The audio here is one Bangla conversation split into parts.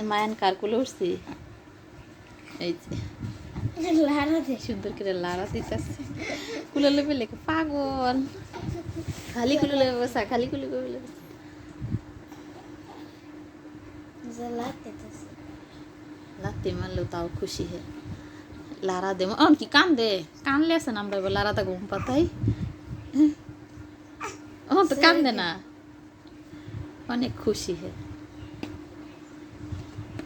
মায়ান কার কুলে উঠছি এই যে লারা দে সুন্দর করে লাড়া দিতেছে কুলে লেবে লেগে পাগল খালি কুলে লেবে বসা খালি কুলে লেবে বসা জলাতে তো লাত্তি মারলেও তাও খুশি হে লারা দে কি কান্দে কানলে আছে না আমরা এবার লারাটা ঘুম পাতাই ও তো কান্দে না অনেক খুশি হে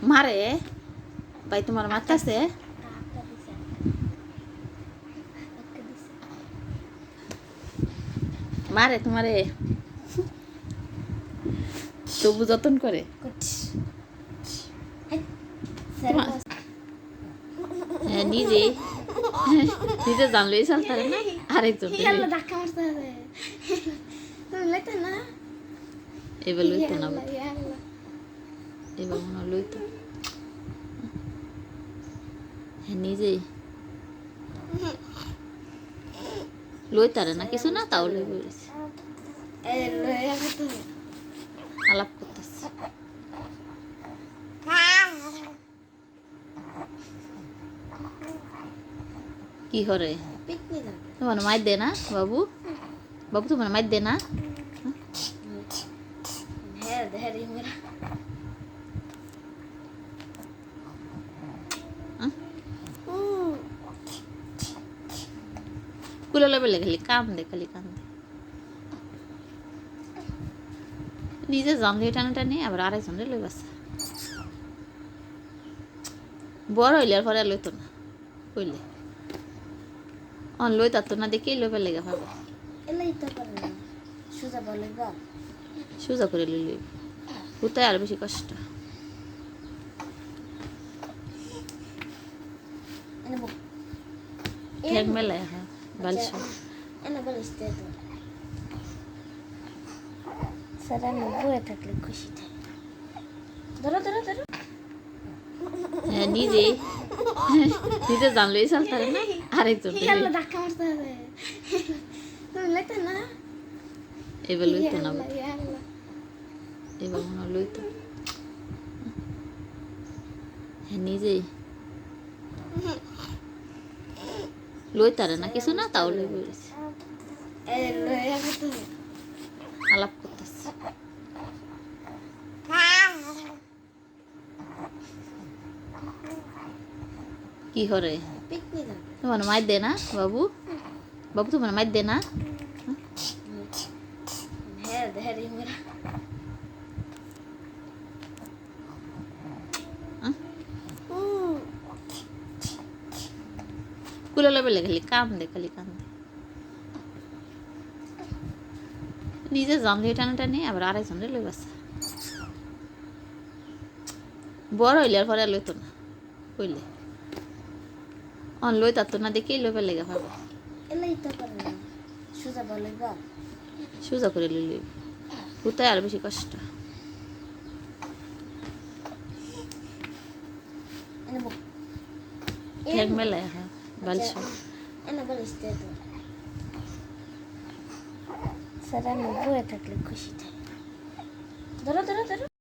মারে ভাই তোমার মারতাছে মারে তোমারে তবু যতন করে হ্যাঁ নিজে নিজে জানলেই চলতারে না আরেকজন ধাক্কা মারতে হবে তুমি লেতে না এবার লইতো না এবার মনে হয় লইতো হ্যাঁ নিজেই লইতারে না কিছু না তাও লই বলেছে আলাপ করতেছে কি করে তোমার মাইর দে না বাবু বাবু তোমার মাইর দে না কুলে লেবে খালি কান্দে নিজে জানলে টানাটানি আবার আরেকজন লই বাসা বড় হইলে আর পরে লইতো না কইলে অন লই তাতো না দেখি লইবার লেগে ভাবে সোজা করে লইলি কোথায় আর বেশি কষ্ট ঠ্যাং মেলায় হ্যাঁ বালিশ সারা বয়ে থাকলে খুশি থাকে ধরো ধরো ধরো হ্যাঁ নিজে জানলেই চলতারে না আরেকজন ধাক্কা মারতে হবে তুমি লেতে না এবার লইতো না এবার মনে হয় লইতো হ্যাঁ নিজেই লইতারে না কিছু না তাও লই বলেছে আলাপ করতেছে কি করে তোমার মাইর দে না বাবু বাবু তোমার মাইর দে না কুলে লেবে খালি কান্দে নিজে জানলে টানাটানি আবার আরেকজন লই বাসা বড় হইলে আর পরে লইতো না কইলে অন লই তাতো না দেখি লইবার লেগে ভাবে সোজা করে লইলি কোথায় আর বেশি কষ্ট ঠ্যাং মেলায় হ্যাঁ বালিশ সারা বয়ে থাকলে খুশি থাকে ধরো ধরো ধরো